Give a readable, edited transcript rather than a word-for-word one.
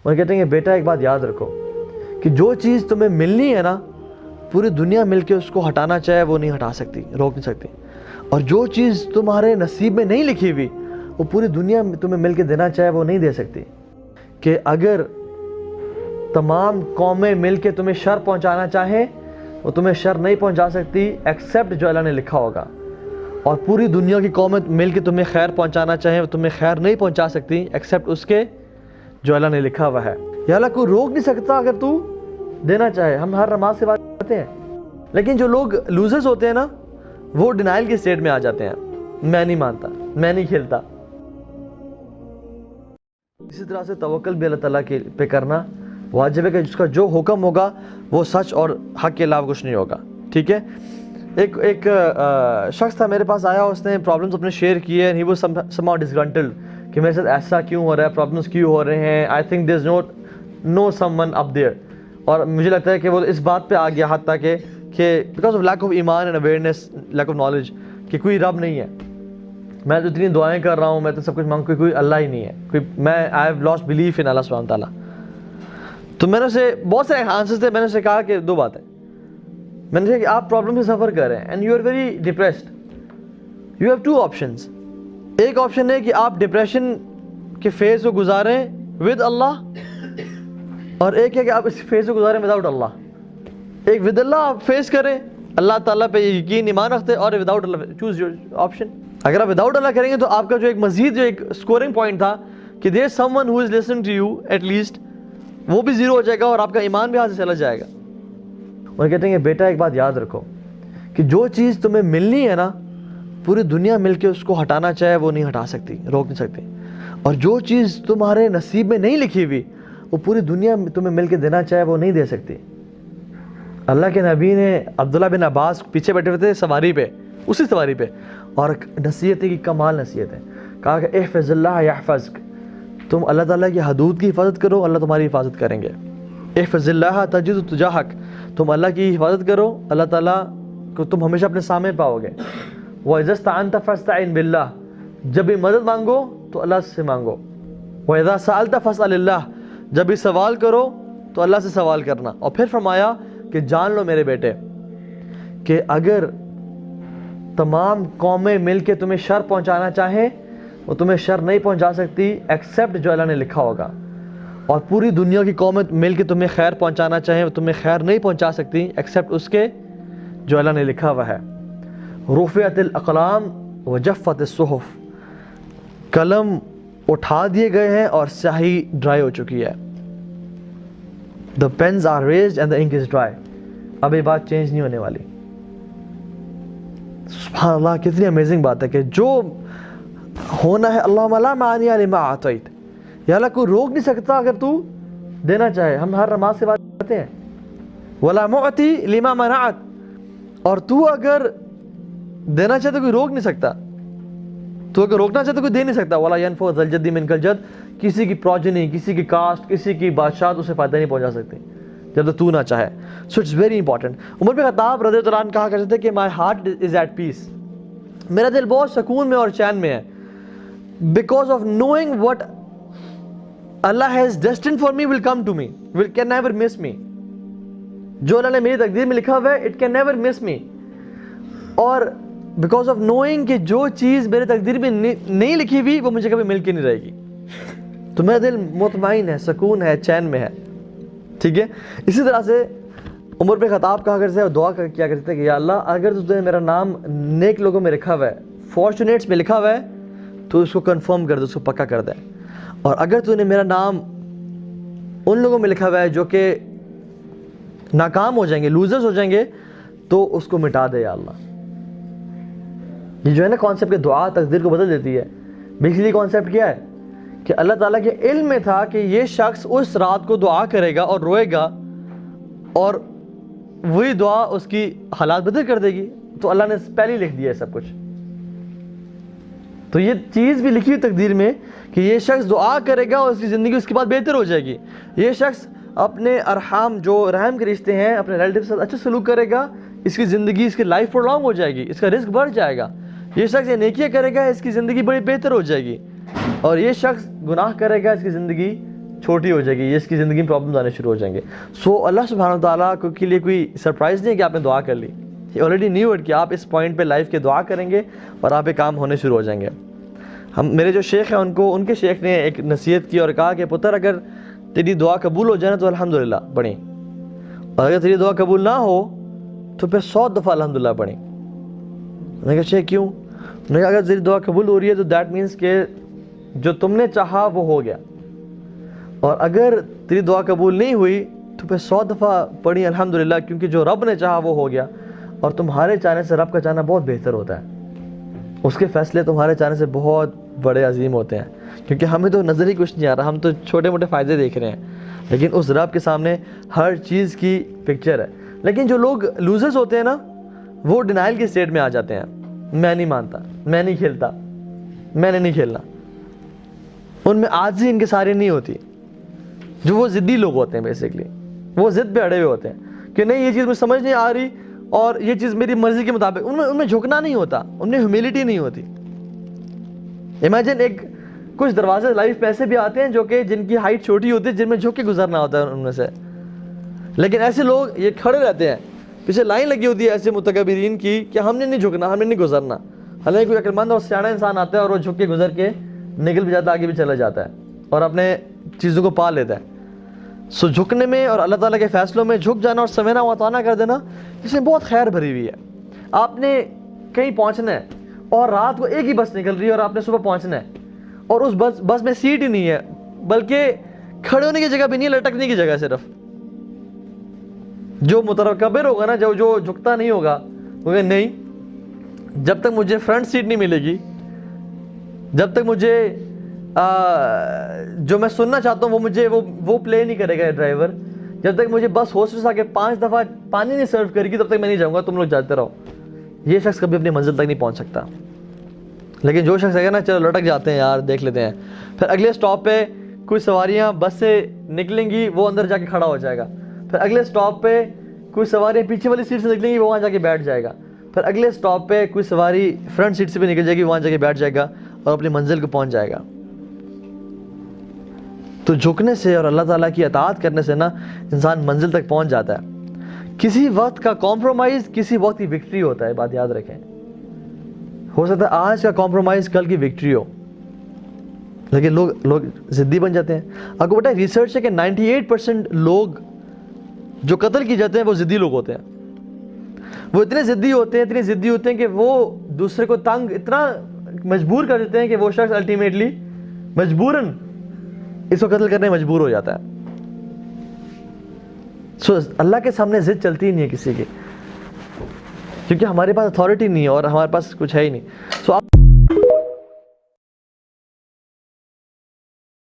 اور کہتے ہیں کہ بیٹا ایک بات یاد رکھو کہ جو چیز تمہیں ملنی ہے نا، پوری دنیا مل کے اس کو ہٹانا چاہے وہ نہیں ہٹا سکتی، روک نہیں سکتی، اور جو چیز تمہارے نصیب میں نہیں لکھی ہوئی وہ پوری دنیا تمہیں مل کے دینا چاہے وہ نہیں دے سکتی۔ کہ اگر تمام قومیں مل کے تمہیں شر پہنچانا چاہیں وہ تمہیں شر نہیں پہنچا سکتی ایکسیپٹ جو اللہ نے لکھا ہوگا، اور پوری دنیا کی قومیں مل کے تمہیں خیر پہنچانا چاہیں وہ تمہیں خیر نہیں پہنچا سکتی ایکسیپٹ اس کے جو اللہ نے لکھا ہوا ہے۔ یا اللہ کوئی روک نہیں سکتا اگر تو دینا چاہے۔ ہم ہر نماز کے بعد کرتے ہیں، لیکن جو لوگ لوزرز ہوتے ہیں نا وہ ڈینائل کی سٹیٹ میں آ جاتے ہیں، میں نہیں مانتا، میں نہیں کھیلتا۔ اسی طرح سے توکل بھی اللہ تعالیٰ کے پہ کرنا واجب ہے کہ جس کا جو حکم ہوگا وہ سچ اور حق کے علاوہ کچھ نہیں ہوگا، ٹھیک ہے۔ ایک شخص تھا میرے پاس آیا، اس نے پرابلمس اپنے شیئر کیے، ہی واز somehow disgruntled کہ میرے ساتھ ایسا کیوں ہو رہا ہے، پرابلمس کیوں ہو رہے ہیں، I think there is no someone up there، اور مجھے لگتا ہے کہ وہ اس بات پہ آ گیا حتیٰ کہ بیکاز آف لیک آف ایمان and awareness, lack of knowledge, کہ کوئی رب نہیں ہے، میں تو اتنی دعائیں کر رہا ہوں، میں تو سب کچھ مانگوں، کوئی اللہ ہی نہیں ہے، میں I have lost belief in Allah سبحانہ تعالیٰ۔ تو میں نے اسے بہت سارے آنسرز تھے، میں نے اسے کہا کہ دو باتیں، میں نے کہا کہ آپ پرابلم سے سفر کر رہے ہیں and you are very depressed, you have two options. ایک آپشن ہے کہ آپ ڈپریشن کے فیز کو گزاریں ود اللہ، اور ایک ہے کہ آپ اس فیز کو گزاریں وداؤٹ اللہ۔ ایک ود اللہ آپ فیس کریں، اللہ تعالیٰ پہ یقین ایمان رکھتے، اور without Allah choose your option. اگر آپ وداؤٹ اللہ کریں گے تو آپ کا جو ایک مزید جو ایک اسکورنگ پوائنٹ تھا کہ there someone who is listening to you at least, وہ بھی زیرو ہو جائے گا اور آپ کا ایمان بھی ہاتھ سے چلا جائے گا۔ اور کہتے ہیں کہ بیٹا ایک بات یاد رکھو کہ جو چیز تمہیں ملنی ہے نا، پوری دنیا مل کے اس کو ہٹانا چاہے وہ نہیں ہٹا سکتی، روک نہیں سکتی، اور جو چیز تمہارے نصیب میں نہیں لکھی ہوئی وہ پوری دنیا تمہیں مل کے دینا چاہے وہ نہیں دے سکتی۔ اللہ کے نبی نے عبداللہ بن عباس پیچھے بیٹھے ہوئے تھے سواری پہ، اسی سواری پہ، اور نصیحت کی کمال نصیحت ہے، کہا کہ احفظ اللہ یحفظک، تم اللہ تعالیٰ کی حدود کی حفاظت کرو، اللہ تمہاری حفاظت کریں گے۔ احفظ اللہ تجد تجاہک، تم اللہ کی حفاظت کرو، اللہ تعالیٰ کو تم ہمیشہ اپنے سامنے پاؤ گے۔ وَإِذَا اسْتَعَنْتَ فَاسْتَعِنْ بِاللَّهِ، جب بھی مدد مانگو تو اللہ سے مانگو۔ وَإِذَا سَأَلْتَ فَاسْأَلِ اللَّهِ، جب بھی سوال کرو تو اللہ سے سوال کرنا۔ اور پھر فرمایا کہ جان لو میرے بیٹے کہ اگر تمام قومیں مل کے تمہیں شر پہنچانا چاہیں وہ تمہیں شر نہیں پہنچا سکتی ایکسیپٹ جو اللہ نے لکھا ہوگا، اور پوری دنیا کی قومیں مل کے تمہیں خیر پہنچانا چاہیں وہ تمہیں خیر نہیں پہنچا سکتی ایکسیپٹ اس کے جو اللہ نے لکھا ہوا ہے۔ رفعت الاقلام وجفت الصحف، قلم اٹھا دیے گئے ہیں اور سیاہی ڈرائی ہو چکی ہے۔ The pens are raised and the ink is dry، اب یہ بات چینج نہیں ہونے والی۔ سبحان اللہ، کتنی امیزنگ بات ہے کہ جو ہونا ہے، اللہم لا مانع لما اعطیت، یا اللہ کوئی روک نہیں سکتا اگر تو دینا چاہے۔ ہم ہر نماز کے بعد کرتے ہیں ولا معطی لما منعت، اور تو اگر دینا چاہے تو کوئی روک نہیں سکتا، تو اگر روکنا چاہے تو کوئی دے نہیں سکتا۔ ولا ينفع ذا الجد منک الجد، کسی کی پروجنی، کسی کی کاسٹ، کسی کی بادشاہت اسے فائدہ نہیں پہنچا سکتی جب تک تو نہ چاہے۔ So it's very important. Umar bin Khattab رضی اللہ عنہ کہا کرتے تھے کہ my heart is at peace, میرا دل بہت سکون میں اور چین میں ہے، because of knowing what Allah has destined for me will come to me, can never miss me. جو اللہ نے میری تقدیر میں لکھا ہوا ہے it can never miss me, اور بیکاز آف نوئنگ کہ جو چیز میرے تقدیر میں نہیں لکھی ہوئی وہ مجھے کبھی مل کے نہیں رہے گی، تو میرا دل مطمئن ہے، سکون ہے، چین میں ہے، ٹھیک ہے۔ اسی طرح سے عمر بن خطاب کہا کرتے تھے اور دعا کیا کرتے تھے کہ یا اللہ اگر تو نے میرا نام نیک لوگوں میں لکھا ہوا ہے، فارچونیٹس میں لکھا ہوا ہے، تو اس کو کنفرم کر دے، اس کو پکا کر دے، اور اگر تو نے میرا نام ان لوگوں میں لکھا ہوا ہے جو کہ ناکام ہو جائیں گے، لوزرز ہو جائیں گے، تو اس کو مٹا دے یا اللہ۔ یہ جو ہے نا کانسیپٹ کہ دعا تقدیر کو بدل دیتی ہے، بیسیکلی کانسیپٹ کیا ہے کہ اللہ تعالیٰ کے علم میں تھا کہ یہ شخص اس رات کو دعا کرے گا اور روئے گا، اور وہی دعا اس کی حالات بدل کر دے گی، تو اللہ نے پہلے ہی لکھ دیا ہے سب کچھ۔ تو یہ چیز بھی لکھی ہوئی تقدیر میں کہ یہ شخص دعا کرے گا اور اس کی زندگی اس کے بعد بہتر ہو جائے گی، یہ شخص اپنے ارحام جو رحم کے رشتے ہیں اپنے ریلیٹیو کے ساتھ اچھا سلوک کرے گا، اس کی زندگی، اس کی لائف پرولونگ ہو جائے گی، اس کا رزق بڑھ جائے گا، یہ شخص یہ نیکیاں کرے گا، اس کی زندگی بڑی بہتر ہو جائے گی، اور یہ شخص گناہ کرے گا، اس کی زندگی چھوٹی ہو جائے گی, یہ اس کی زندگی میں پرابلمز آنے شروع ہو جائیں گے. سو اللہ سبحانہ و تعالیٰ کے لیے کوئی سرپرائز نہیں ہے کہ آپ نے دعا کر لی. ہی آلریڈی نیو اٹ کہ آپ اس پوائنٹ پہ لائف کے دعا کریں گے اور آپ پہ کام ہونے شروع ہو جائیں گے. میرے جو شیخ ہیں ان کے شیخ نے ایک نصیحت کی اور کہا کہ پتر اگر تیری دعا قبول ہو جائے نا تو الحمدللہ پڑھیں, اور اگر تیری دعا قبول نہ ہو تو پھر 100 دفعہ الحمدللہ پڑھیں. میں نے کہا شیخ کیوں؟ میں نے کہا اگر تیری دعا قبول ہو رہی ہے تو دیٹ مینس کہ جو تم نے چاہا وہ ہو گیا, اور اگر تیری دعا قبول نہیں ہوئی تو پھر 100 دفعہ پڑھی الحمدللہ, کیونکہ جو رب نے چاہا وہ ہو گیا, اور تمہارے چاہنے سے رب کا چاہنا بہت بہتر ہوتا ہے. اس کے فیصلے تمہارے چاہنے سے بہت بڑے عظیم ہوتے ہیں, کیونکہ ہمیں تو نظر ہی کچھ نہیں آ رہا, ہم تو چھوٹے موٹے فائدے دیکھ رہے ہیں, لیکن اس رب کے سامنے ہر چیز کی پکچر ہے. لیکن جو لوگ لوزرز ہوتے ہیں نا, وہ ڈینائل کی اسٹیٹ میں آ جاتے ہیں, میں نہیں مانتا, میں نہیں کھیلتا, میں نے نہیں کھیلنا. ان میں عاجزی ان کے سارے نہیں ہوتی. جو وہ ضدی لوگ ہوتے ہیں بیسیکلی, وہ ضد پہ اڑے ہوئے ہوتے ہیں کہ نہیں یہ چیز مجھے سمجھ نہیں آ رہی اور یہ چیز میری مرضی کے مطابق. ان میں جھکنا نہیں ہوتا, ان میں ہیوملٹی نہیں ہوتی. امیجن ایک کچھ دروازے لائف پہ ایسے بھی آتے ہیں جو کہ جن کی ہائٹ چھوٹی ہوتی ہے, جن میں جھک کے گزرنا ہوتا ہے ان میں سے, لیکن ایسے لوگ یہ کھڑے رہتے ہیں, پیچھے لائن لگی ہوتی ہے ایسے متکبرین کی کہ ہم نے نہیں جھکنا, ہم نے نہیں گزرنا. حالانکہ کوئی عقلمند اور سیاڑا انسان آتا ہے اور وہ جھک کے گزر کے نکل بھی جاتا ہے, آگے بھی چلا جاتا ہے اور اپنے چیزوں کو پا لیتا ہے. سو جھکنے میں اور اللہ تعالیٰ کے فیصلوں میں جھک جانا اور سمینا و اطاعنا کر دینا, اس میں بہت خیر بھری ہوئی ہے. آپ نے کہیں پہنچنا ہے اور رات کو ایک ہی بس نکل رہی ہے اور آپ نے صبح پہنچنا ہے, اور اس بس میں سیٹ ہی نہیں ہے, بلکہ کھڑے ہونے کی جگہ بھی نہیں ہے, لٹکنے کی جگہ صرف. جو متکبر ہوگا نا, جو جھکتا نہیں ہوگا, وہ کہ نہیں, جب تک مجھے فرنٹ سیٹ نہیں ملے گی, جب تک مجھے جو میں سننا چاہتا ہوں وہ مجھے وہ پلے نہیں کرے گا ڈرائیور, جب تک مجھے بس ہوسٹس آ کے 5 دفعہ پانی نہیں سرو کرے گی تب تک میں نہیں جاؤں گا, تم لوگ جاتے رہو. یہ شخص کبھی اپنی منزل تک نہیں پہنچ سکتا. لیکن جو شخص ہے نا, چلو لٹک جاتے ہیں یار, دیکھ لیتے ہیں, پھر اگلے سٹاپ پہ کوئی سواریاں بس سے نکلیں گی, وہ اندر جا کے کھڑا ہو جائے گا. پھر اگلے سٹاپ پہ کوئی سواریاں پیچھے والی سیٹ سے نکلیں گی, وہ وہاں جا کے بیٹھ جائے گا. پھر اگلے سٹاپ پہ کوئی سواری فرنٹ سیٹ سے بھی نکل جائے گی, وہاں جا کے بیٹھ جائے گا اور اپنی منزل کو پہنچ جائے گا. تو جھکنے سے اور اللہ تعالیٰ کی اطاعت کرنے سے نا انسان منزل تک پہنچ جاتا ہے. کسی وقت کا کمپرومائز کسی وقت کی وکٹری ہوتا ہے, بات یاد رکھیں. ہو سکتا ہے آج کا کمپرومائز کل کی وکٹری ہو, لیکن لوگ ضدی بن جاتے ہیں. آپ کو پتہ ہے ریسرچ ہے کہ 98% لوگ جو قتل کی جاتے ہیں وہ ضدی لوگ ہوتے ہیں. وہ اتنے ضدی ہوتے ہیں کہ وہ دوسرے کو تنگ اتنا مجبور کر دیتے ہیں کہ وہ شخص الٹیمیٹلی مجبوراً اس کو قتل کرنے مجبور ہو جاتا ہے. سو اللہ کے سامنے ضد چلتی ہی نہیں ہے کسی کی, کیونکہ ہمارے پاس اتھارٹی نہیں ہے اور ہمارے پاس کچھ ہے ہی نہیں. سو آپ